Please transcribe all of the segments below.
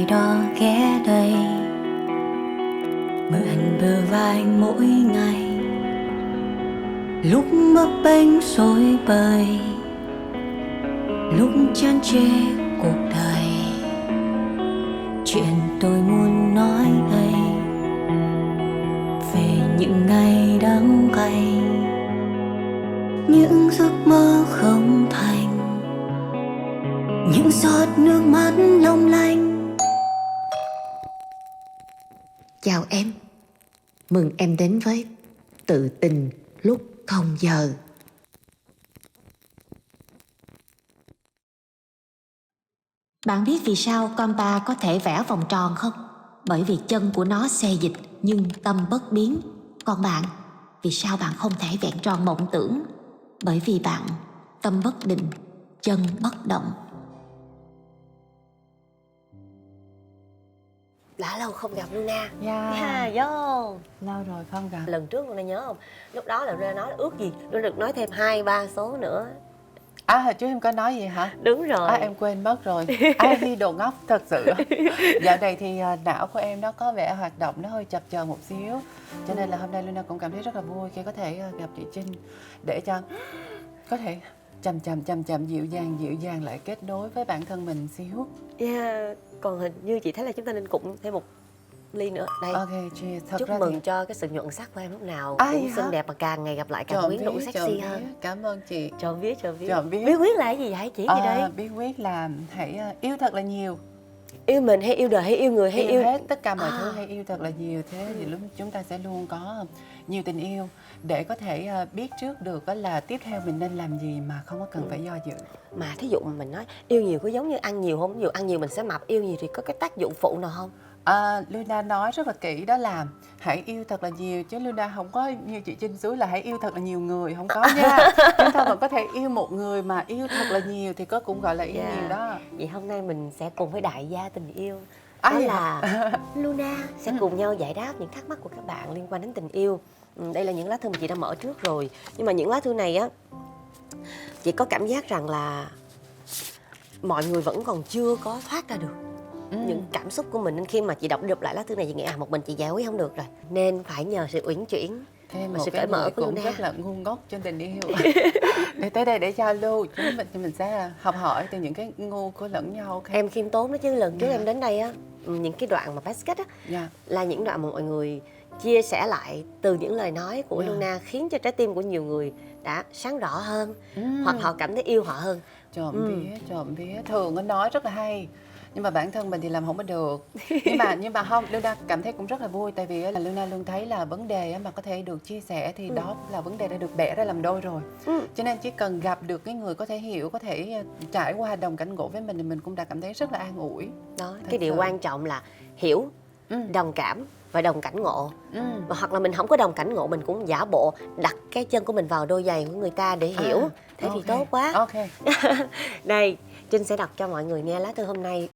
đó ghé đây, mượn bờ vai mỗi ngày. Lúc bấp bênh rối bời, lúc chán chê cuộc đời, chuyện tôi muốn nói đây về những ngày đắng cay, những giấc mơ không thành, những giọt nước mắt long lanh. Chào em, mừng em đến với Tự Tình Lúc Không Giờ. Bạn biết vì sao con ta có thể vẽ vòng tròn không? Bởi vì chân của nó xê dịch nhưng tâm bất biến. Còn bạn, vì sao bạn không thể vẹn tròn mộng tưởng? Bởi vì bạn tâm bất định, chân bất động. Đã lâu không gặp Luna. Dạ. Vô. Lâu rồi không gặp. Lần trước Luna nhớ không? Lúc đó là Luna nói là ước gì Luna được nói thêm 2-3 số nữa. Hồi trước em có nói gì hả? Đúng rồi. Em quên mất rồi. Đi đồ ngốc thật sự. Dạo này thì não của em nó có vẻ hoạt động nó hơi chập chờn một xíu. Cho nên là hôm nay Luna cũng cảm thấy rất là vui khi có thể gặp chị Trinh, để cho có thể chậm chậm dịu dàng lại kết nối với bản thân mình xíu. Còn hình như chị thấy là chúng ta nên cùng thêm một ly nữa. Đây. Ok, cheers. Thật chúc ra mừng thì... cho cái sự nhuận sắc của em lúc nào Ai cũng hả? xinh đẹp, và càng ngày gặp lại càng quyến rũ sexy hơn. Cảm ơn chị. Trộm biết. Bí quyết là cái gì vậy? Chỉ gì đây? bí quyết là hãy yêu thật là nhiều. Yêu mình hay yêu đời hay yêu người hay yêu hết tất cả mọi thứ, hãy yêu thật là nhiều. Thế thì lúc chúng ta sẽ luôn có nhiều tình yêu để có thể biết trước được là tiếp theo mình nên làm gì mà không có cần phải do dự. Mà thí dụ mình nói yêu nhiều có giống như ăn nhiều không? Ví dụ ăn nhiều mình sẽ mập, yêu nhiều thì có cái tác dụng phụ nào không? Luna nói rất là kỹ, đó là hãy yêu thật là nhiều, chứ Luna không có như chị Trinh Suối là hãy yêu thật là nhiều người, không có nha. Chúng ta vẫn có thể yêu một người mà yêu thật là nhiều thì có cũng gọi là yêu nhiều đó. Vậy hôm nay mình sẽ cùng với đại gia tình yêu, đó là Luna sẽ cùng nhau giải đáp những thắc mắc của các bạn liên quan đến tình yêu. Đây là những lá thư mà chị đã mở trước rồi, nhưng mà những lá thư này á, chị có cảm giác rằng là mọi người vẫn còn chưa có thoát ra được những cảm xúc của mình, nên khi mà chị đọc lại lá thư này chị nghĩ một mình chị giải quyết không được rồi, nên phải nhờ sự uyển chuyển thêm và một sự cái cởi mở người của cũng Luna. rất là ngu ngốc trên tình yêu. Để tới đây để giao lưu, mình sẽ học hỏi từ những cái ngu của lẫn nhau. Okay. Em khiêm tốn đó chứ, lần trước em đến đây á, những cái đoạn mà basket á là những đoạn mà mọi người chia sẻ lại từ những lời nói của Luna, khiến cho trái tim của nhiều người đã sáng rõ hơn, hoặc họ cảm thấy yêu họ hơn. Trộm vía, thường nó nói rất là hay, nhưng mà bản thân mình thì làm không có được. nhưng mà không, Luna cảm thấy cũng rất là vui, tại vì là Luna luôn thấy là vấn đề mà có thể được chia sẻ thì đó là vấn đề đã được bẻ ra làm đôi rồi. Cho nên chỉ cần gặp được cái người có thể hiểu, có thể trải qua đồng cảnh ngộ với mình thì mình cũng đã cảm thấy rất là an ủi. Đó, cái điều quan trọng là hiểu, đồng cảm và đồng cảnh ngộ. Hoặc là mình không có đồng cảnh ngộ, mình cũng giả bộ đặt cái chân của mình vào đôi giày của người ta để hiểu. Thế thì tốt quá. Đây, Trinh sẽ đọc cho mọi người nghe lá thư hôm nay.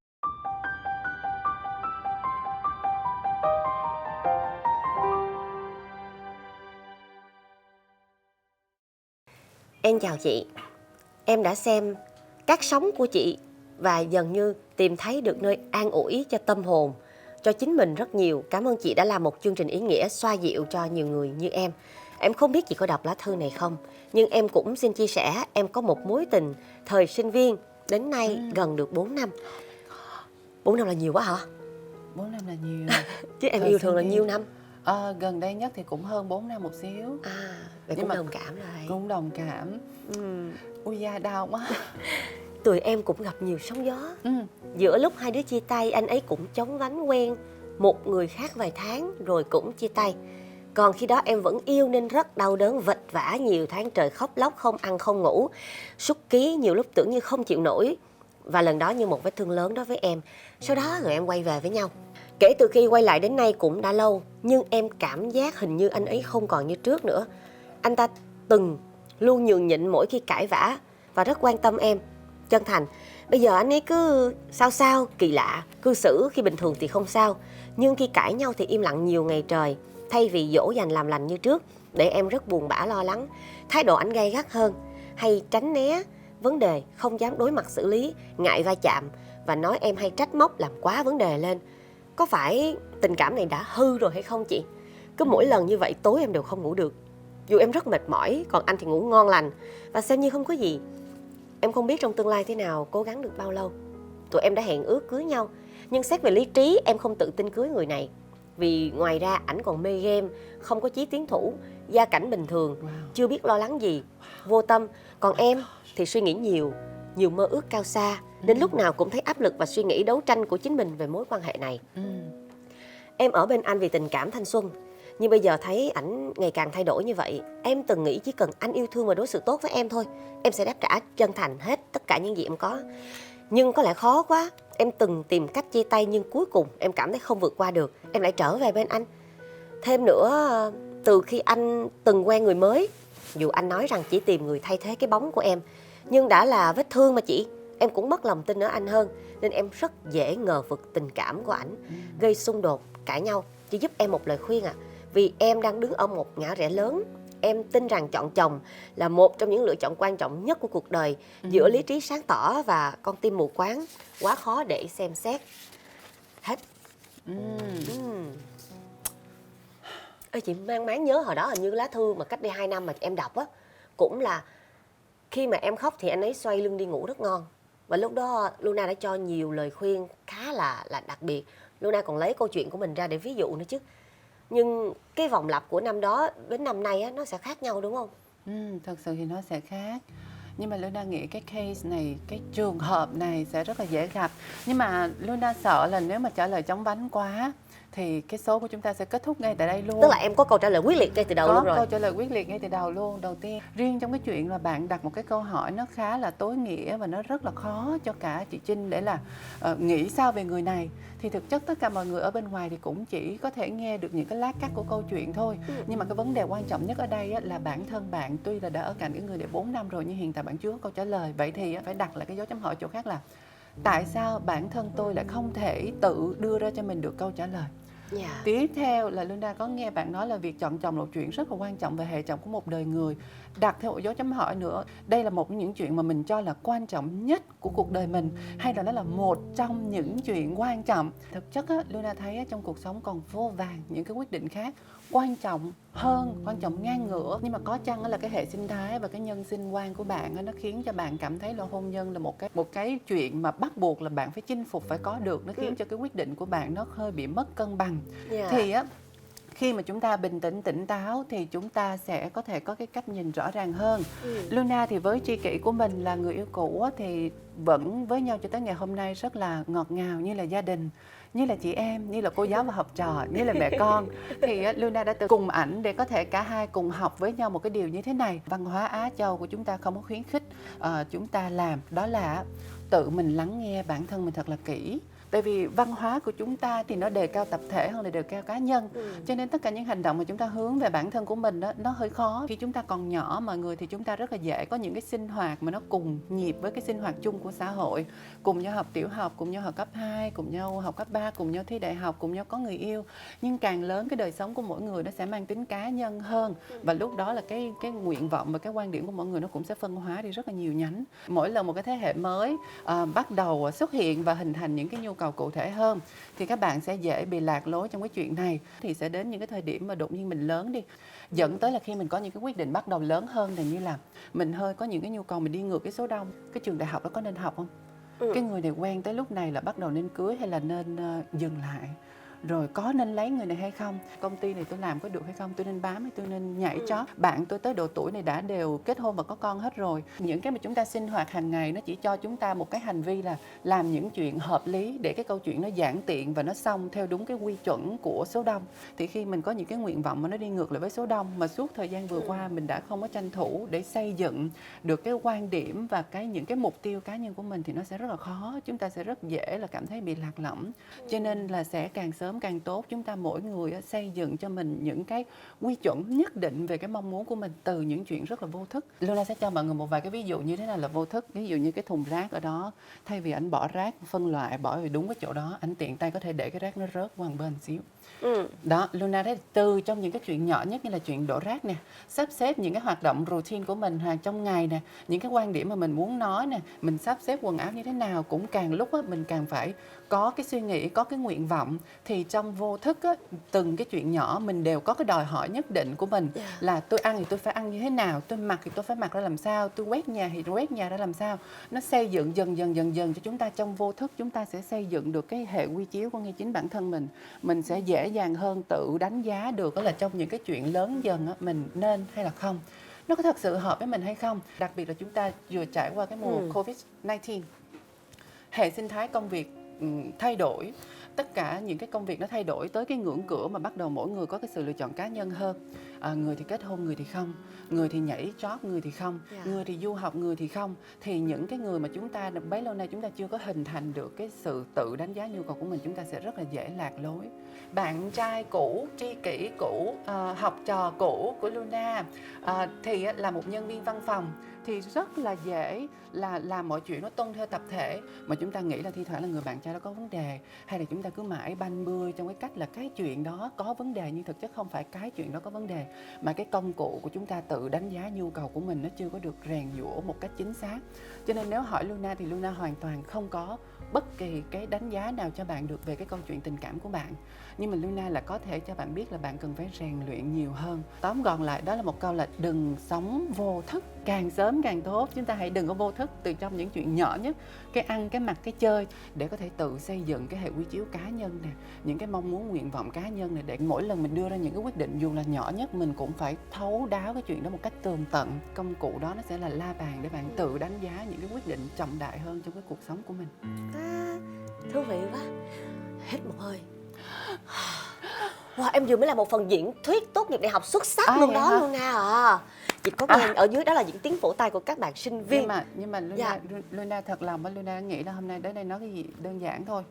Em chào chị, em đã xem các sóng của chị và dần như tìm thấy được nơi an ủi cho tâm hồn, cho chính mình rất nhiều. Cảm ơn chị đã làm một chương trình ý nghĩa xoa dịu cho nhiều người như em. Em không biết chị có đọc lá thư này không, nhưng em cũng xin chia sẻ em có một mối tình thời sinh viên đến nay gần được 4 năm. 4 năm là nhiều quá hả? 4 năm là nhiều. Chứ em yêu thường là nhiêu năm? Gần đây nhất thì cũng hơn 4 năm một xíu. Vậy cũng đồng cảm rồi. Cũng đồng cảm. Ui da, đau quá. Tụi em cũng gặp nhiều sóng gió. Giữa lúc hai đứa chia tay, anh ấy cũng chóng vánh quen một người khác vài tháng rồi cũng chia tay. Còn khi đó em vẫn yêu nên rất đau đớn, vật vã nhiều tháng trời, khóc lóc, không ăn không ngủ, sút ký, nhiều lúc tưởng như không chịu nổi. Và lần đó như một vết thương lớn đối với em. Sau đó rồi em quay về với nhau. Kể từ khi quay lại đến nay cũng đã lâu, nhưng em cảm giác hình như anh ấy không còn như trước nữa. Anh ta từng luôn nhường nhịn mỗi khi cãi vã và rất quan tâm em, chân thành. Bây giờ anh ấy cứ sao kỳ lạ, cư xử khi bình thường thì không sao, nhưng khi cãi nhau thì im lặng nhiều ngày trời, thay vì dỗ dành làm lành như trước, để em rất buồn bã lo lắng. Thái độ anh gay gắt hơn, hay tránh né vấn đề, không dám đối mặt xử lý, ngại va chạm. và nói em hay trách móc làm quá vấn đề lên. Có phải tình cảm này đã hư rồi hay không chị? Cứ mỗi lần như vậy tối em đều không ngủ được. Dù em rất mệt mỏi, còn anh thì ngủ ngon lành và xem như không có gì. Em không biết trong tương lai thế nào, cố gắng được bao lâu. Tụi em đã hẹn ước cưới nhau, nhưng xét về lý trí em không tự tin cưới người này. Vì ngoài ra ảnh còn mê game, không có chí tiến thủ, gia cảnh bình thường, chưa biết lo lắng gì, vô tâm. Còn em thì suy nghĩ nhiều, nhiều mơ ước cao xa, nên lúc nào cũng thấy áp lực và suy nghĩ đấu tranh của chính mình về mối quan hệ này. Em ở bên anh vì tình cảm thanh xuân, nhưng bây giờ thấy ảnh ngày càng thay đổi như vậy. Em từng nghĩ chỉ cần anh yêu thương và đối xử tốt với em thôi, em sẽ đáp trả chân thành hết tất cả những gì em có. Nhưng có lẽ khó quá. Em từng tìm cách chia tay nhưng cuối cùng em cảm thấy không vượt qua được. Em lại trở về bên anh. Thêm nữa, từ khi anh từng quen người mới, dù anh nói rằng chỉ tìm người thay thế cái bóng của em, nhưng đã là vết thương mà chị, em cũng mất lòng tin ở anh hơn. Nên em rất dễ ngờ vực tình cảm của ảnh, gây xung đột, cãi nhau. Chỉ giúp em một lời khuyên vì em đang đứng ở một ngã rẽ lớn. Em tin rằng chọn chồng là một trong những lựa chọn quan trọng nhất của cuộc đời. Giữa lý trí sáng tỏ và con tim mù quáng, quá khó để xem xét hết. Ê, chị mang máng nhớ hồi đó hình như lá thư mà cách đây 2 năm mà em đọc á, cũng là khi mà em khóc thì anh ấy xoay lưng đi ngủ rất ngon. Và lúc đó Luna đã cho nhiều lời khuyên khá là đặc biệt. Luna còn lấy câu chuyện của mình ra để ví dụ nữa chứ. Nhưng cái vòng lặp của năm đó đến năm nay á, nó sẽ khác nhau đúng không? Thật sự thì nó sẽ khác. Nhưng mà Luna nghĩ cái case này, cái trường hợp này sẽ rất là dễ gặp. Nhưng mà Luna sợ là nếu mà trả lời chóng vánh quá thì cái số của chúng ta sẽ kết thúc ngay tại đây luôn. Tức là em có câu trả lời quyết liệt ngay từ đầu luôn rồi. Có câu trả lời quyết liệt ngay từ đầu luôn. Đầu tiên, riêng trong cái chuyện là bạn đặt một cái câu hỏi nó khá là tối nghĩa và nó rất là khó cho cả chị Trinh để là nghĩ sao về người này. Thì thực chất tất cả mọi người ở bên ngoài thì cũng chỉ có thể nghe được những cái lát cắt của câu chuyện thôi. Nhưng mà cái vấn đề quan trọng nhất ở đây á, là bản thân bạn tuy là đã ở cạnh cái người này 4 năm rồi nhưng hiện tại bạn chưa có câu trả lời. Vậy thì á, phải đặt lại cái dấu chấm hỏi chỗ khác là tại sao bản thân tôi lại không thể tự đưa ra cho mình được câu trả lời. Tiếp theo là Luna có nghe bạn nói là việc chọn chồng là một chuyện rất là quan trọng về hệ trọng của một đời người. Đặt theo một dấu chấm hỏi nữa, đây là một trong những chuyện mà mình cho là quan trọng nhất của cuộc đời mình, hay là nó là một trong những chuyện quan trọng. Thực chất á, Luna thấy á, trong cuộc sống còn vô vàn những cái quyết định khác quan trọng hơn, quan trọng ngang ngửa. Nhưng mà có chăng là cái hệ sinh thái và cái nhân sinh quan của bạn nó khiến cho bạn cảm thấy là hôn nhân là một cái chuyện mà bắt buộc là bạn phải chinh phục, phải có được. Nó khiến cho cái quyết định của bạn nó hơi bị mất cân bằng. Thì á, khi mà chúng ta bình tĩnh, tỉnh táo thì chúng ta sẽ có thể có cái cách nhìn rõ ràng hơn. Luna thì với tri kỷ của mình là người yêu cũ thì vẫn với nhau cho tới ngày hôm nay rất là ngọt ngào, như là gia đình, như là chị em, như là cô giáo và học trò, như là mẹ con. Thì Luna đã từng cùng ảnh để có thể cả hai cùng học với nhau một cái điều như thế này. Văn hóa Á Châu của chúng ta không có khuyến khích chúng ta làm, đó là tự mình lắng nghe bản thân mình thật là kỹ. Tại vì văn hóa của chúng ta thì nó đề cao tập thể hơn là đề cao cá nhân. Cho nên tất cả những hành động mà chúng ta hướng về bản thân của mình đó, nó hơi khó. Khi chúng ta còn nhỏ mọi người thì chúng ta rất là dễ có những cái sinh hoạt mà nó cùng nhịp với cái sinh hoạt chung của xã hội. Cùng nhau học tiểu học, cùng nhau học cấp 2, cùng nhau học cấp 3, cùng nhau thi đại học, cùng nhau có người yêu. Nhưng càng lớn cái đời sống của mỗi người nó sẽ mang tính cá nhân hơn. Và lúc đó là cái nguyện vọng và cái quan điểm của mỗi người nó cũng sẽ phân hóa đi rất là nhiều nhánh. Mỗi lần một cái thế hệ mới bắt đầu xuất hiện và hình thành những cái nhu cầu cụ thể hơn thì các bạn sẽ dễ bị lạc lối trong cái chuyện này. Thì sẽ đến những cái thời điểm mà đột nhiên mình lớn đi, dẫn tới là khi mình có những cái quyết định bắt đầu lớn hơn thì như là mình hơi có những cái nhu cầu mình đi ngược cái số đông. Cái trường đại học đó có nên học không? Cái người này quen tới lúc này là bắt đầu nên cưới hay là nên dừng lại? Rồi có nên lấy người này hay không? Công ty này tôi làm có được hay không? Tôi nên bám hay tôi nên nhảy chót? Bạn tôi tới độ tuổi này đã đều kết hôn và có con hết rồi. Những cái mà chúng ta sinh hoạt hàng ngày nó chỉ cho chúng ta một cái hành vi là làm những chuyện hợp lý để cái câu chuyện nó giản tiện và nó xong theo đúng cái quy chuẩn của số đông. Thì khi mình có những cái nguyện vọng mà nó đi ngược lại với số đông mà suốt thời gian vừa qua mình đã không có tranh thủ để xây dựng được cái quan điểm và những cái mục tiêu cá nhân của mình thì nó sẽ rất là khó. Chúng ta sẽ rất dễ là cảm thấy bị lạc lõng. Cho nên là sẽ càng sớm sớm càng tốt. Chúng ta mỗi người á, xây dựng cho mình những cái quy chuẩn nhất định về cái mong muốn của mình từ những chuyện rất là vô thức. Luna sẽ cho mọi người một vài cái ví dụ như thế nào là vô thức. Ví dụ như cái thùng rác ở đó, thay vì anh bỏ rác phân loại bỏ về đúng cái chỗ đó, anh tiện tay có thể để cái rác nó rớt qua một bên xíu. Đó, Luna thấy từ trong những cái chuyện nhỏ nhất như là chuyện đổ rác nè, sắp xếp những cái hoạt động routine của mình hàng trong ngày nè, những cái quan điểm mà mình muốn nói nè, mình sắp xếp quần áo như thế nào, cũng càng lúc á, mình càng phải có cái suy nghĩ, có cái nguyện vọng. Thì trong vô thức á, từng cái chuyện nhỏ mình đều có cái đòi hỏi nhất định của mình, là tôi ăn thì tôi phải ăn như thế nào, tôi mặc thì tôi phải mặc ra làm sao, tôi quét nhà thì quét nhà ra làm sao. Nó xây dựng dần cho chúng ta trong vô thức, chúng ta sẽ xây dựng được cái hệ quy chiếu của ngay chính bản thân mình. Mình sẽ dễ dàng hơn tự đánh giá được đó là trong những cái chuyện lớn dần á, mình nên hay là không, nó có thật sự hợp với mình hay không. Đặc biệt là chúng ta vừa trải qua cái mùa Covid-19, hệ sinh thái công việc thay đổi, tất cả những cái công việc nó thay đổi tới cái ngưỡng cửa mà bắt đầu mỗi người có cái sự lựa chọn cá nhân hơn. Người thì kết hôn, người thì không, người thì nhảy job, người thì không, người thì du học, người thì không. Thì những cái người mà chúng ta bấy lâu nay chúng ta chưa có hình thành được cái sự tự đánh giá nhu cầu của mình, chúng ta sẽ rất là dễ lạc lối. Bạn trai cũ, tri kỷ cũ, học trò cũ của Luna thì là một nhân viên văn phòng, thì rất là dễ là làm mọi chuyện nó tuân theo tập thể, mà chúng ta nghĩ là thi thoảng là người bạn trai đó có vấn đề, hay là chúng ta cứ mãi banh bươi trong cái cách là cái chuyện đó có vấn đề, nhưng thực chất không phải cái chuyện đó có vấn đề, mà cái công cụ của chúng ta tự đánh giá nhu cầu của mình nó chưa có được rèn giũa một cách chính xác. Cho nên nếu hỏi Luna thì Luna hoàn toàn không có bất kỳ cái đánh giá nào cho bạn được về cái câu chuyện tình cảm của bạn. Nhưng mà Luna là có thể cho bạn biết là bạn cần phải rèn luyện nhiều hơn. Tóm gọn lại đó là một câu là đừng sống vô thức, càng sớm càng tốt. Chúng ta hãy đừng có vô thức từ trong những chuyện nhỏ nhất, cái ăn, cái mặc, cái chơi, để có thể tự xây dựng cái hệ quy chiếu cá nhân nè, những cái mong muốn, nguyện vọng cá nhân này, để mỗi lần mình đưa ra những cái quyết định dù là nhỏ nhất, mình cũng phải thấu đáo cái chuyện đó một cách tường tận. Công cụ đó nó sẽ là la bàn để bạn tự đánh giá những cái quyết định trọng đại hơn trong cái cuộc sống của mình. Thú vị quá. Hít một hơi. Wow, em vừa mới là một phần diễn thuyết tốt nghiệp đại học xuất sắc luôn đó, Luna à. Chị có nghe ở dưới đó là những tiếng vỗ tay của các bạn sinh viên. Nhưng mà Luna thật lòng, Luna nghĩ là hôm nay đến đây nói cái gì đơn giản thôi.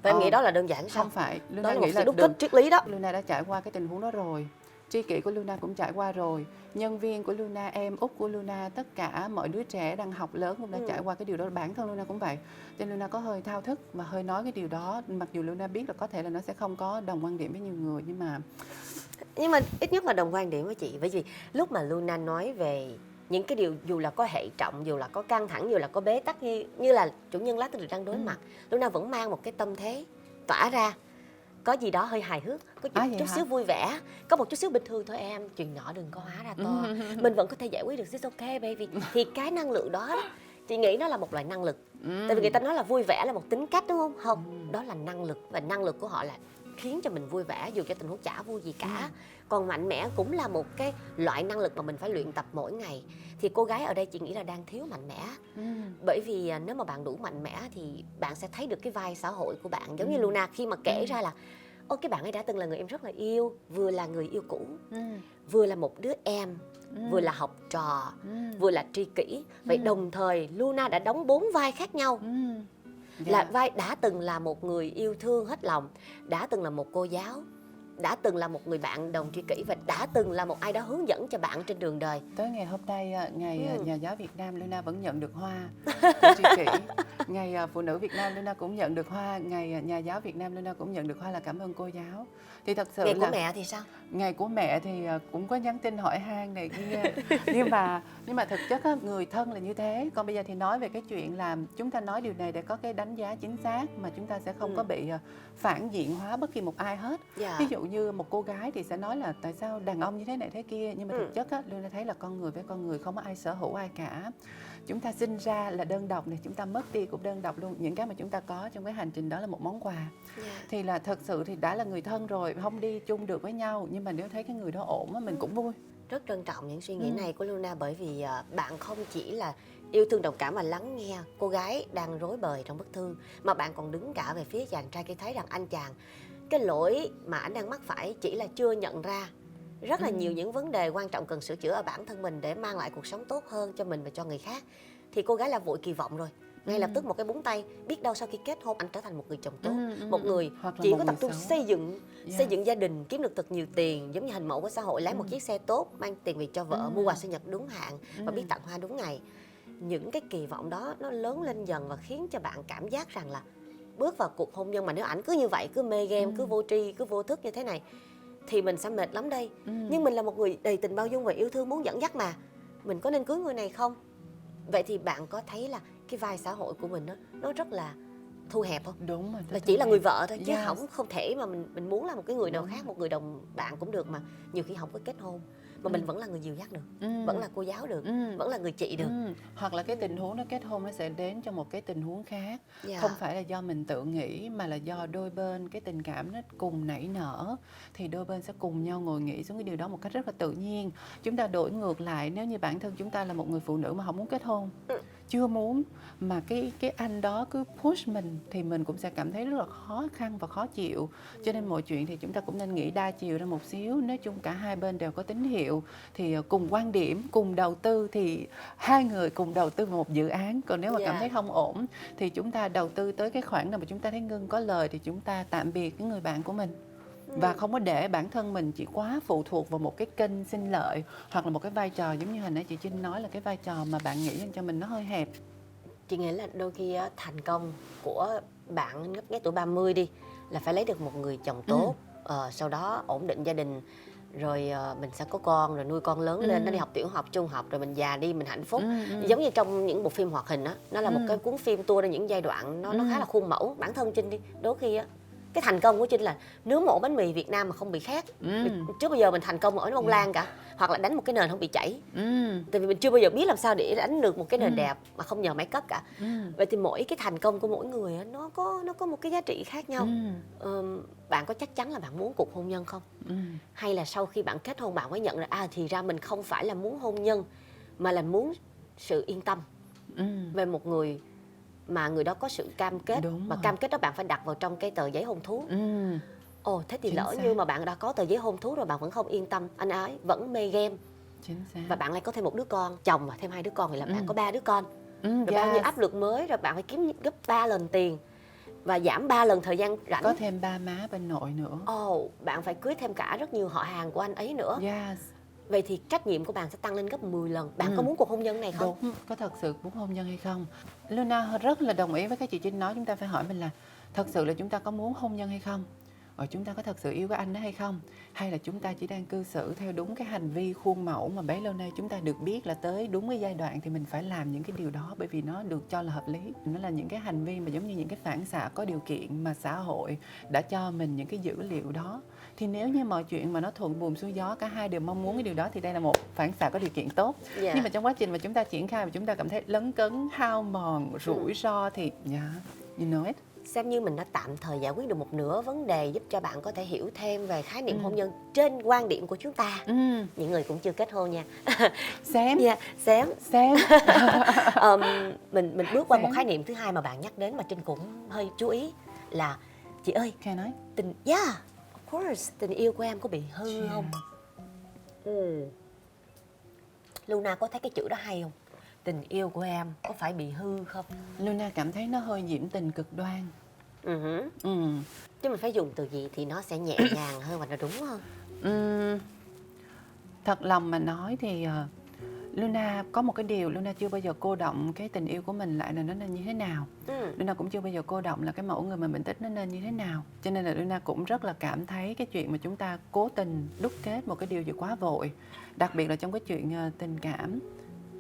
Và em nghĩ đó là đơn giản sao? Không phải, Luna đó là một nghĩ sự là đúc kết triết lý đó. Luna đã trải qua cái tình huống đó rồi. Tri kỷ của Luna cũng trải qua rồi, nhân viên của Luna, em út của Luna, tất cả mọi đứa trẻ đang học lớn cũng đã trải qua cái điều đó. Bản thân Luna cũng vậy. Cho nên Luna có hơi thao thức và hơi nói cái điều đó, mặc dù Luna biết là có thể là nó sẽ không có đồng quan điểm với nhiều người, nhưng mà ít nhất là đồng quan điểm với chị. Bởi vì lúc mà Luna nói về những cái điều dù là có hệ trọng, dù là có căng thẳng, dù là có bế tắc, như là chủ nhân lá thư đang đối mặt, Luna vẫn mang một cái tâm thế tỏa ra có gì đó hơi hài hước, có chút xíu vui vẻ, có một chút xíu bình thường thôi em, chuyện nhỏ đừng có hóa ra to, mình vẫn có thể giải quyết được, it's okay baby. Thì cái năng lượng đó, chị nghĩ nó là một loại năng lực. Tại vì người ta nói là vui vẻ là một tính cách, đúng không? Không, đó là năng lực, và năng lực của họ là khiến cho mình vui vẻ dù cho tình huống chả vui gì cả. Còn mạnh mẽ cũng là một cái loại năng lực mà mình phải luyện tập mỗi ngày. Thì cô gái ở đây chị nghĩ là đang thiếu mạnh mẽ. Bởi vì nếu mà bạn đủ mạnh mẽ thì bạn sẽ thấy được cái vai xã hội của bạn. Giống như Luna khi mà kể ra là cái bạn ấy đã từng là người em rất là yêu, vừa là người yêu cũ, vừa là một đứa em, vừa là học trò, vừa là tri kỷ. Vậy đồng thời Luna đã đóng 4 vai khác nhau. Là vai đã từng là một người yêu thương hết lòng, đã từng là một cô giáo, đã từng là một người bạn đồng tri kỷ, và đã từng là một ai đó hướng dẫn cho bạn trên đường đời. Tới ngày hôm nay, ngày Nhà giáo Việt Nam, Luna vẫn nhận được hoa của tri kỷ. Ngày Phụ nữ Việt Nam, Luna cũng nhận được hoa. Ngày Nhà giáo Việt Nam, Luna cũng nhận được hoa là cảm ơn cô giáo. Thì thật sự ngày của mẹ thì sao? Ngày của mẹ thì cũng có nhắn tin hỏi han này kia. nhưng mà thực chất người thân là như thế. Còn bây giờ thì nói về cái chuyện là chúng ta nói điều này để có cái đánh giá chính xác, mà chúng ta sẽ không có bị phản diện hóa bất kỳ một ai hết. Ví dụ như một cô gái thì sẽ nói là tại sao đàn ông như thế này thế kia, nhưng mà thực chất Luna thấy là con người với con người không có ai sở hữu ai cả. Chúng ta sinh ra là đơn độc này, chúng ta mất đi cũng đơn độc luôn. Những cái mà chúng ta có trong cái hành trình đó là một món quà. Thì là thật sự thì đã là người thân rồi, không đi chung được với nhau, nhưng mà nếu thấy cái người đó ổn mình cũng vui. Rất trân trọng những suy nghĩ này của Luna, bởi vì bạn không chỉ là yêu thương, đồng cảm và lắng nghe cô gái đang rối bời trong bức thư, mà bạn còn đứng cả về phía chàng trai, khi thấy rằng anh chàng, cái lỗi mà anh đang mắc phải chỉ là chưa nhận ra rất là nhiều những vấn đề quan trọng cần sửa chữa ở bản thân mình để mang lại cuộc sống tốt hơn cho mình và cho người khác. Thì cô gái là vội kỳ vọng rồi, ngay lập tức một cái búng tay, biết đâu sau khi kết hôn anh trở thành một người chồng tốt, Ừ, một người Hoặc là chỉ một có tập người trung xấu. xây dựng gia đình, kiếm được thật nhiều tiền, giống như hình mẫu của xã hội, lấy một chiếc xe tốt, mang tiền về cho vợ, mua quà sinh nhật đúng hạn và biết tặng hoa đúng ngày. Những cái kỳ vọng đó nó lớn lên dần và khiến cho bạn cảm giác rằng là bước vào cuộc hôn nhân mà nếu ảnh cứ như vậy, cứ mê game, cứ vô tri, cứ vô thức như thế này thì mình sẽ mệt lắm đây. Nhưng mình là một người đầy tình bao dung và yêu thương, muốn dẫn dắt mà, mình có nên cưới người này không? Vậy thì bạn có thấy là cái vai xã hội của mình nó rất là thu hẹp không? Đúng rồi. Là chỉ là người vợ thôi chứ Yes. không thể mà mình muốn là một cái người nào khác, một người đồng bạn cũng được mà nhiều khi không có kết hôn mà mình vẫn là người dìu dắt được, vẫn là cô giáo được, vẫn là người chị được. Hoặc là cái tình huống nó kết hôn nó sẽ đến cho một cái tình huống khác. Dạ. Không phải là do mình tự nghĩ mà là do đôi bên cái tình cảm nó cùng nảy nở, thì đôi bên sẽ cùng nhau ngồi nghĩ xuống cái điều đó một cách rất là tự nhiên. Chúng ta đổi ngược lại, nếu như bản thân chúng ta là một người phụ nữ mà không muốn kết hôn, chưa muốn, mà cái anh đó cứ push mình thì mình cũng sẽ cảm thấy rất là khó khăn và khó chịu. Cho nên mọi chuyện thì chúng ta cũng nên nghĩ đa chiều ra một xíu. Nói chung cả hai bên đều có tín hiệu thì cùng quan điểm, cùng đầu tư thì hai người cùng đầu tư vào một dự án. Còn nếu mà cảm thấy không ổn thì chúng ta đầu tư tới cái khoản nào mà chúng ta thấy ngưng có lời thì chúng ta tạm biệt cái người bạn của mình. Và không có để bản thân mình chỉ quá phụ thuộc vào một cái kênh sinh lợi hoặc là một cái vai trò giống như hồi nãy chị Trinh nói là cái vai trò mà bạn nghĩ dành cho mình nó hơi hẹp. Chị nghĩ là đôi khi thành công của bạn ngấp nghé tuổi 30 đi là phải lấy được một người chồng tốt, sau đó ổn định gia đình, rồi mình sẽ có con, rồi nuôi con lớn lên, nó đi học tiểu học, trung học, rồi mình già đi mình hạnh phúc. Giống như trong những bộ phim hoạt hình á, nó là một cái cuốn phim tua ra những giai đoạn nó khá là khuôn mẫu. Bản thân Trinh đi, đôi khi á cái thành công của Trinh là nướng một ổ bánh mì Việt Nam mà không bị khét. Trước bây giờ mình thành công ở bông lan cả, hoặc là đánh một cái nền không bị chảy. Tại vì mình chưa bao giờ biết làm sao để đánh được một cái nền đẹp mà không nhờ máy cất cả. Vậy thì mỗi cái thành công của mỗi người á, nó có một cái giá trị khác nhau. Bạn có chắc chắn là bạn muốn cuộc hôn nhân không? Hay là sau khi bạn kết hôn bạn mới nhận ra thì ra mình không phải là muốn hôn nhân mà là muốn sự yên tâm về một người mà người đó có sự cam kết. Đúng mà rồi. cam kết đó bạn phải đặt vào trong cái tờ giấy hôn thú. Ồ, thế thì Chính lỡ xác. như mà bạn đã có tờ giấy hôn thú rồi bạn vẫn không yên tâm, anh ấy vẫn mê game Chính xác. và bạn lại có thêm một đứa con, chồng và thêm 2 đứa con thì là bạn có 3 đứa con. Rồi Rồi bao nhiêu áp lực mới, rồi bạn phải kiếm gấp 3 lần tiền và giảm 3 lần thời gian rảnh. Có thêm ba má bên nội nữa. Ồ, bạn phải cưới thêm cả rất nhiều họ hàng của anh ấy nữa. Yes. Vậy thì trách nhiệm của bạn sẽ tăng lên gấp 10 lần. Bạn có muốn cuộc hôn nhân này không? Đúng, có thật sự muốn hôn nhân hay không? Luna rất là đồng ý với cái chị Trinh nói, chúng ta phải hỏi mình là thật sự là chúng ta có muốn hôn nhân hay không? Rồi chúng ta có thật sự yêu cái anh đó hay không? Hay là chúng ta chỉ đang cư xử theo đúng cái hành vi khuôn mẫu mà bấy lâu nay chúng ta được biết là tới đúng cái giai đoạn thì mình phải làm những cái điều đó bởi vì nó được cho là hợp lý. Nó là những cái hành vi mà giống như những cái phản xạ có điều kiện mà xã hội đã cho mình những cái dữ liệu đó. Thì nếu như mọi chuyện mà nó thuận buồm xuôi gió, cả hai đều mong muốn cái điều đó thì đây là một phản xạ có điều kiện tốt. Dạ. Nhưng mà trong quá trình mà chúng ta triển khai và chúng ta cảm thấy lấn cấn, hao mòn, rủi ro thì you know it. Xem như mình đã tạm thời giải quyết được một nửa vấn đề, giúp cho bạn có thể hiểu thêm về khái niệm hôn nhân trên quan điểm của chúng ta. Những người cũng chưa kết hôn nha. Xem. Dạ, xém. Xem. Mình bước qua Xém. một khái niệm thứ hai mà bạn nhắc đến mà Trinh cũng hơi chú ý là chị ơi, Can I? of course, tình yêu của em có bị hư không? Luna có thấy cái chữ đó hay không? Tình yêu của em có phải bị hư không? Luna cảm thấy nó hơi nhiễm tình cực đoan. Chứ mình phải dùng từ gì thì nó sẽ nhẹ nhàng hơn và nó đúng hơn. Thật lòng mà nói thì Luna có một cái điều, Luna chưa bao giờ cô động cái tình yêu của mình lại là nó nên như thế nào. Luna cũng chưa bao giờ cô động là cái mẫu người mà mình thích nó nên như thế nào. Cho nên là Luna cũng rất là cảm thấy cái chuyện mà chúng ta cố tình đúc kết một cái điều gì quá vội, đặc biệt là trong cái chuyện tình cảm,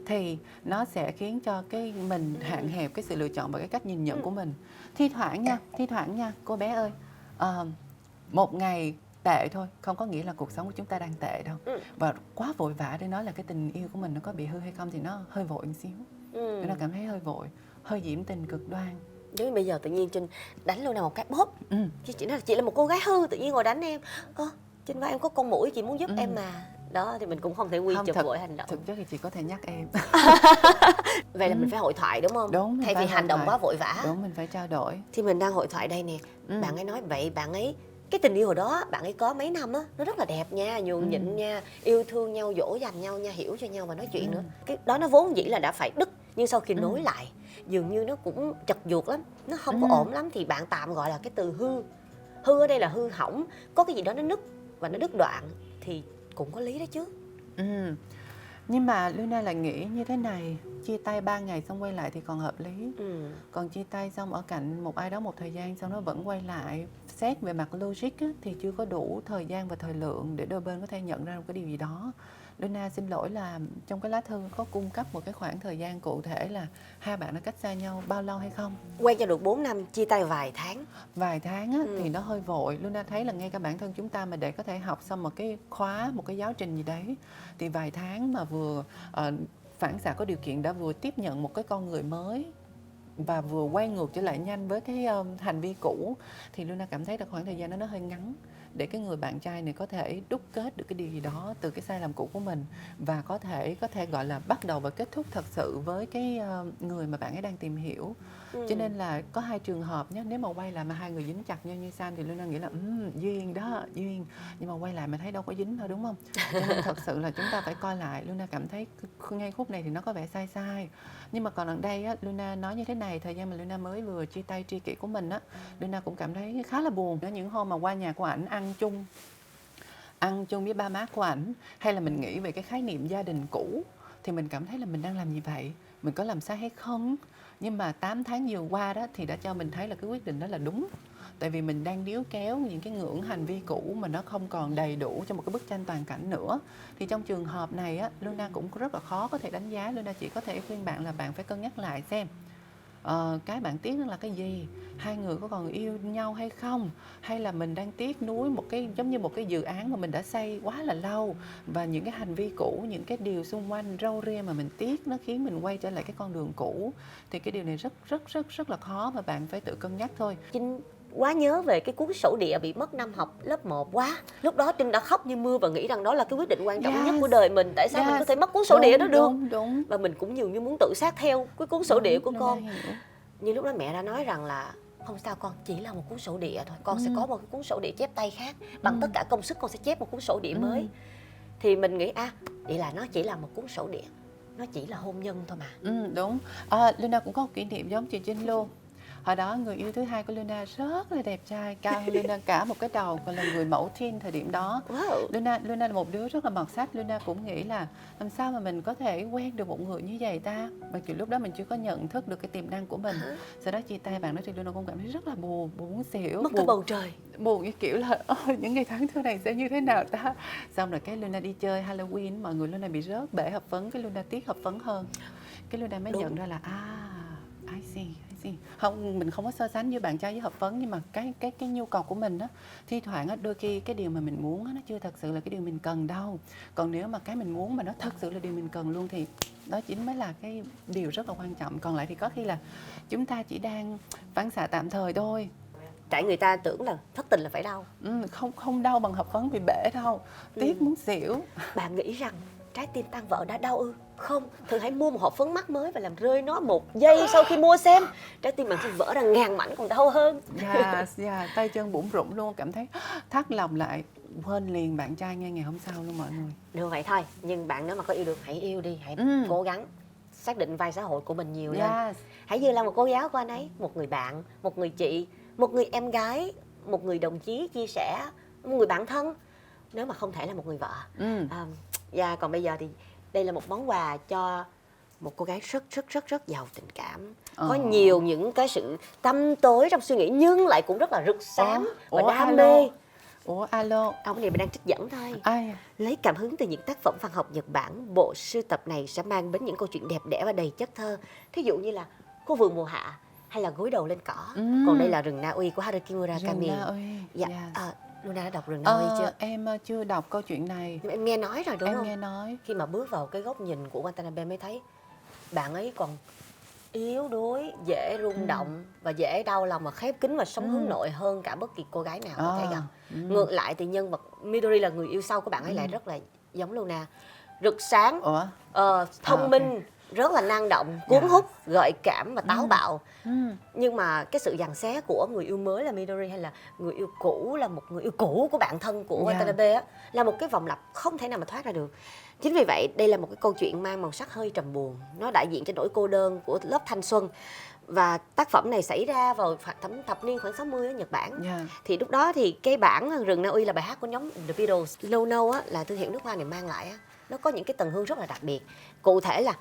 thì nó sẽ khiến cho cái mình hạn hẹp cái sự lựa chọn và cái cách nhìn nhận của mình. Thi thoảng nha, cô bé ơi, một ngày tệ thôi không có nghĩa là cuộc sống của chúng ta đang tệ đâu. Và quá vội vã để nói là cái tình yêu của mình nó có bị hư hay không thì nó hơi vội một xíu. Nó cảm thấy hơi vội, hơi nhiễm tình cực đoan. Giống như bây giờ tự nhiên Trinh đánh Luna một cái bóp. Chứ chị nói là chị là một cô gái hư, tự nhiên ngồi đánh em. Trinh vai em có con mũi, chị muốn giúp em mà. Đó thì mình cũng không thể quy chụp vội hành động. Thực chất thì chị có thể nhắc em. Vậy là mình phải hội thoại đúng không? Đúng, mình thay phải vì hội hành động thoại. quá vội vã. Đúng, mình phải trao đổi. Thì mình đang hội thoại đây nè. Bạn ấy nói vậy, bạn ấy cái tình yêu hồi đó bạn ấy có mấy năm á, nó rất là đẹp nha, nhường nhịn nha, yêu thương nhau, dỗ dành nhau nha, hiểu cho nhau và nói chuyện nữa. Cái đó nó vốn dĩ là đã phải đứt, nhưng sau khi nối lại dường như nó cũng chật vuột lắm, nó không có ổn lắm, thì bạn tạm gọi là cái từ hư. Hư ở đây là hư hỏng, có cái gì đó nó nứt và nó đứt đoạn thì cũng có lý đó chứ. Nhưng mà Luna lại nghĩ như thế này, chia tay 3 ngày xong quay lại thì còn hợp lý. Còn chia tay xong ở cạnh một ai đó một thời gian xong nó vẫn quay lại, xét về mặt logic á, thì chưa có đủ thời gian và thời lượng để đôi bên có thể nhận ra một cái điều gì đó. Luna xin lỗi là trong cái lá thư có cung cấp một cái khoảng thời gian cụ thể là hai bạn đã cách xa nhau bao lâu hay không? Quen cho được 4 năm, chia tay vài tháng. Vài tháng á, thì nó hơi vội. Luna thấy là ngay cả bản thân chúng ta mà để có thể học xong một cái khóa, một cái giáo trình gì đấy, thì vài tháng mà vừa phản xạ có điều kiện đã vừa tiếp nhận một cái con người mới và vừa quay ngược trở lại nhanh với cái hành vi cũ, thì Luna cảm thấy là khoảng thời gian đó nó hơi ngắn để cái người bạn trai này có thể đúc kết được cái điều gì đó từ cái sai lầm cũ của mình và có thể gọi là bắt đầu và kết thúc thật sự với cái người mà bạn ấy đang tìm hiểu. Cho nên là có hai trường hợp nhé, nếu mà quay lại mà hai người dính chặt nhau như Sam thì Luna nghĩ là duyên đó, duyên, nhưng mà quay lại mà thấy đâu có dính thôi, đúng không? Cho nên thật sự là chúng ta phải coi lại. Luna cảm thấy ngay khúc này thì nó có vẻ sai sai, nhưng mà còn ở đây á, Luna nói như thế này, thời gian mà Luna mới vừa chia tay tri kỷ của mình á, Luna cũng cảm thấy khá là buồn. Có những hôm mà qua nhà của ảnh ăn chung với ba má của ảnh, hay là mình nghĩ về cái khái niệm gia đình cũ, thì mình cảm thấy là mình đang làm gì vậy, mình có làm sai hay không. Nhưng mà 8 tháng vừa qua đó thì đã cho mình thấy là cái quyết định đó là đúng. Tại vì mình đang níu kéo những cái ngưỡng hành vi cũ mà nó không còn đầy đủ cho một cái bức tranh toàn cảnh nữa. Thì trong trường hợp này á, Luna cũng rất là khó có thể đánh giá. Luna chỉ có thể khuyên bạn là bạn phải cân nhắc lại xem cái bạn tiếc là cái gì, hai người có còn yêu nhau hay không, hay là mình đang tiếc nuối một cái giống như một cái dự án mà mình đã xây quá là lâu, và những cái hành vi cũ, những cái điều xung quanh râu ria mà mình tiếc nó khiến mình quay trở lại cái con đường cũ. Thì cái điều này rất là khó và bạn phải tự cân nhắc thôi. Trinh quá nhớ về cái cuốn sổ địa bị mất năm học lớp 1 quá. Lúc đó Trinh đã khóc như mưa và nghĩ rằng đó là cái quyết định quan trọng nhất của đời mình. Tại sao mình có thể mất cuốn sổ địa đó được? Đúng. Và mình cũng dường như muốn tự sát theo cái cuốn sổ địa của con. Hiểu. Nhưng lúc đó mẹ đã nói rằng là không sao con, chỉ là một cuốn sổ địa thôi. Con sẽ có một cái cuốn sổ địa chép tay khác. Bằng tất cả công sức con sẽ chép một cuốn sổ địa mới. Thì mình nghĩ vậy là nó chỉ là một cuốn sổ địa, nó chỉ là hôn nhân thôi mà. Đúng. Luna cũng có một kỷ niệm giống chị Trinh luôn. Hồi đó người yêu thứ hai của Luna rất là đẹp trai, cao hơn Luna cả một cái đầu, còn là người mẫu teen thời điểm đó. Wow. Luna là một đứa rất là mọt sách. Luna cũng nghĩ là làm sao mà mình có thể quen được một người như vậy ta, mà kiểu lúc đó mình chưa có nhận thức được cái tiềm năng của mình. Sau đó chia tay bạn đó thì Luna cũng cảm thấy rất là buồn, muốn xỉu, Mất cả bầu trời. buồn như kiểu là những ngày tháng sau này sẽ như thế nào ta. Xong rồi cái Luna đi chơi Halloween, mọi người Luna bị rớt bể hợp phấn, cái Luna tiếc hợp phấn hơn. Cái Luna mới nhận ra là I see. Không, mình không có so sánh với bạn trai với hợp phấn, nhưng mà cái nhu cầu của mình á, thi thoảng á, đôi khi cái điều mà mình muốn á, nó chưa thật sự là cái điều mình cần đâu. Còn nếu mà cái mình muốn mà nó thật sự là điều mình cần luôn thì đó chính mới là cái điều rất là quan trọng. Còn lại thì có khi là chúng ta chỉ đang phản xạ tạm thời thôi. Tại người ta tưởng là thất tình là phải đau. Không đau bằng hợp phấn bị bể đâu, tiếc muốn xỉu. Bạn nghĩ rằng trái tim tan vỡ đã đau ư? Không, thử hãy mua một hộp phấn mắt mới và làm rơi nó 1 giây sau khi mua xem. Trái tim bạn chỉ vỡ ra ngàn mảnh còn đau hơn. Tay chân bủn rủn luôn, cảm thấy thắt lòng lại, quên liền bạn trai ngay ngày hôm sau luôn mọi người. Được vậy thôi, nhưng bạn nếu mà có yêu được hãy yêu đi, hãy cố gắng xác định vai xã hội của mình nhiều lên. Hãy như là một cô giáo của anh ấy, một người bạn, một người chị, một người em gái, một người đồng chí chia sẻ, một người bạn thân, nếu mà không thể là một người vợ. Và còn bây giờ thì đây là một món quà cho một cô gái rất giàu tình cảm, có nhiều những cái sự tăm tối trong suy nghĩ nhưng lại cũng rất là rực sáng và đam mê. Alo. Ông này mình đang trích dẫn thôi. Ai? Lấy cảm hứng từ những tác phẩm văn học Nhật Bản, bộ sưu tập này sẽ mang đến những câu chuyện đẹp đẽ và đầy chất thơ. Thí dụ như là Cô vườn mùa hạ hay là Gối đầu lên cỏ. Còn đây là Rừng Na Uy của Haruki Murakami. Rừng Na Uy. Dạ. Luna đã đọc Rừng Na Uy chưa? Em chưa đọc câu chuyện này. Nhưng em nghe nói rồi đúng không? Em nghe nói. Khi mà bước vào cái góc nhìn của Watanabe mới thấy bạn ấy còn yếu đuối, dễ rung động và dễ đau lòng và khép kín và sống hướng nội hơn cả bất kỳ cô gái nào có thể gặp. Ngược lại thì nhân vật Midori là người yêu sau của bạn ấy lại rất là giống Luna, rực sáng, thông minh, rất là năng động, cuốn hút, gợi cảm và táo bạo. Ừ. Nhưng mà cái sự giằng xé của người yêu mới là Midori hay là người yêu cũ là một người yêu cũ của bạn thân của Watanabe á, là một cái vòng lặp không thể nào mà thoát ra được. Chính vì vậy đây là một cái câu chuyện mang màu sắc hơi trầm buồn. Nó đại diện cho nỗi cô đơn của lớp thanh xuân. Và tác phẩm này xảy ra vào thập niên khoảng 60 ở Nhật Bản. Thì lúc đó thì cái bản Rừng Na Uy là bài hát của nhóm The Beatles. Lâu Nâu á, là thương hiệu nước hoa này mang lại á, nó có những cái tầng hương rất là đặc biệt. Cụ thể là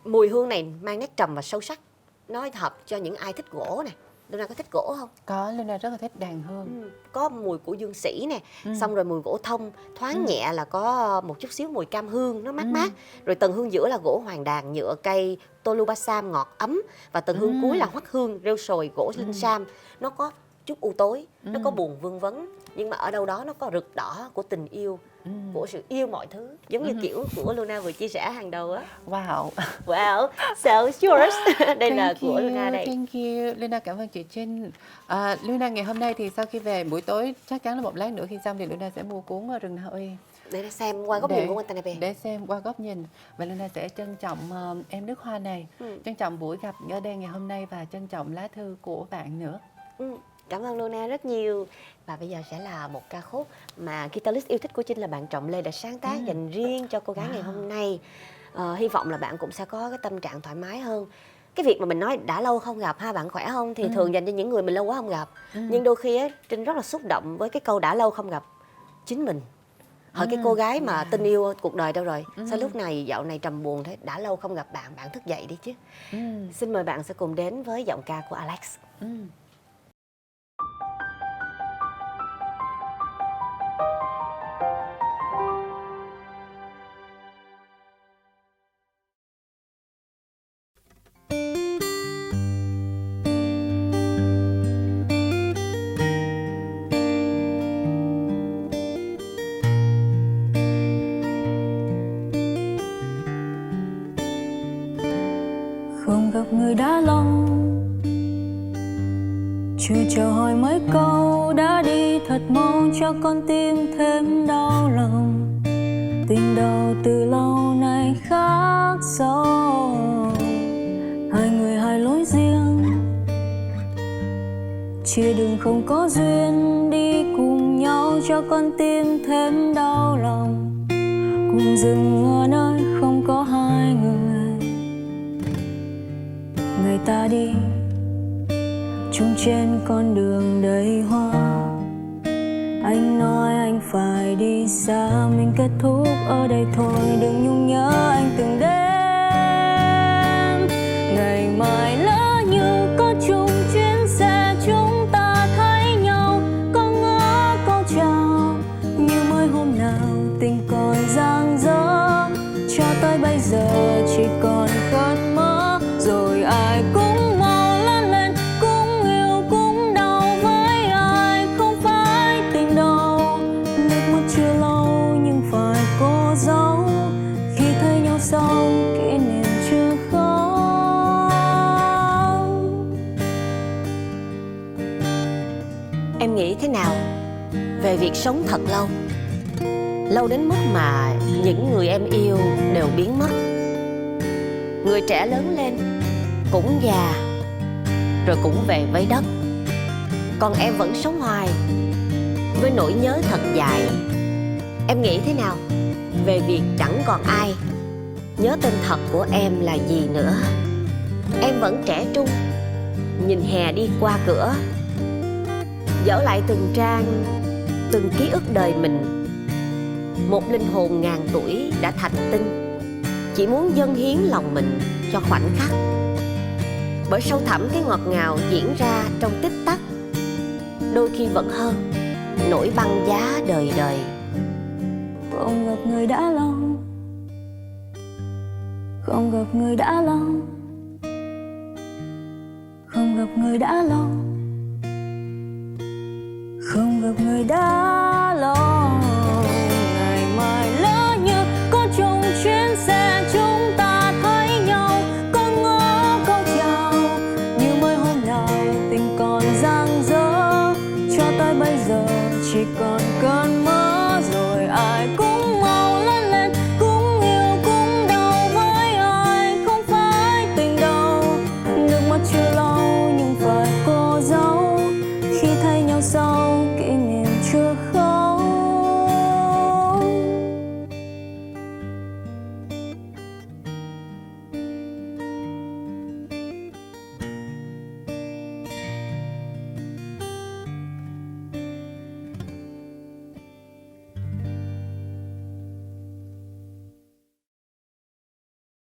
mùi hương này mang nét trầm và sâu sắc. Nó hợp cho những ai thích gỗ này. Luna có thích gỗ không? Có, Luna rất là thích đàn hương. Có mùi của dương sỉ nè, xong rồi mùi gỗ thông, thoáng nhẹ là có một chút xíu mùi cam hương, nó mát mát. Rồi tầng hương giữa là gỗ hoàng đàn, nhựa cây, tolubasam ngọt ấm. Và tầng hương cuối là hoắc hương, rêu sồi, gỗ linh sam. Nó có chút u tối, nó có buồn vương vấn. Nhưng mà ở đâu đó nó có rực đỏ của tình yêu, của sự yêu mọi thứ. Giống như kiểu của Luna vừa chia sẻ hàng đầu á. Wow. Wow, so it's yours. Đây là của Luna đây. Thank you. Luna cảm ơn chị Trinh. Luna ngày hôm nay thì sau khi về buổi tối, chắc chắn là một lát nữa khi xong thì Luna sẽ mua cuốn Rừng Na Uy để xem qua góc nhìn của Watanabe. Để xem qua góc nhìn. Và Luna sẽ trân trọng em nước hoa này, trân trọng buổi gặp ở đây ngày hôm nay và trân trọng lá thư của bạn nữa. Cảm ơn Luna rất nhiều. Và bây giờ sẽ là một ca khúc mà guitarist yêu thích của Trinh là bạn Trọng Lê đã sáng tác dành riêng cho cô gái ngày hôm nay. Hy vọng là bạn cũng sẽ có cái tâm trạng thoải mái hơn. Cái việc mà mình nói đã lâu không gặp ha, bạn khỏe không, thì thường dành cho những người mình lâu quá không gặp. Nhưng đôi khi á, Trinh rất là xúc động với cái câu đã lâu không gặp chính mình. Hỏi cái cô gái mà tình yêu cuộc đời đâu rồi? Sao lúc này dạo này trầm buồn thế? Đã lâu không gặp bạn, bạn thức dậy đi chứ. Xin mời bạn sẽ cùng đến với giọng ca của Alex. Không gặp người đã lâu, chưa chào hỏi mấy câu đã đi thật mau, cho con tim thêm đau lòng. Tình đầu từ lâu nay khác sâu, hai người hai lối riêng, chia đường không có duyên, đi cùng nhau cho con tim thêm đau lòng. Cùng dừng ở nơi không có hai người, người ta đi chung trên con đường đầy hoa. Anh nói anh phải đi xa, mình kết thúc ở đây thôi, đừng nhung nhớ anh từng đến. Ngày mai lỡ như có chung chuyến xe, chúng ta thấy nhau, có ngỡ câu chào như mới hôm nào tình còn dang dở. Cho tới bây giờ chỉ còn khát mơ, rồi ai cũng mau lớn lên, cũng yêu cũng đau với ai không phải tình đâu. Nước mắt chưa lâu nhưng phải cố giấu, khi thấy nhau xong kỷ niệm chưa khóc. Em nghĩ thế nào về việc sống thật lâu? Lâu đến mức mà những người em yêu đều biến mất. Người trẻ lớn lên, cũng già, rồi cũng về với đất. Còn em vẫn sống hoài với nỗi nhớ thật dài. Em nghĩ thế nào về việc chẳng còn ai nhớ tên thật của em là gì nữa? Em vẫn trẻ trung, nhìn hè đi qua cửa, dở lại từng trang, từng ký ức đời mình. Một linh hồn ngàn tuổi đã thành tinh, chỉ muốn dâng hiến lòng mình cho khoảnh khắc. Bởi sâu thẳm cái ngọt ngào diễn ra trong tích tắc, đôi khi vẫn hơn nỗi băng giá đời đời. Không gặp người đã lâu, không gặp người đã lâu, không gặp người đã lâu, không gặp người đã lâu. Ngày mai lỡ như có chung chuyến xe, chúng ta thấy nhau, có ngỡ câu chào như mới hôm nào tình còn dang dở. Cho tới bây giờ chỉ còn cơn mơ, rồi ai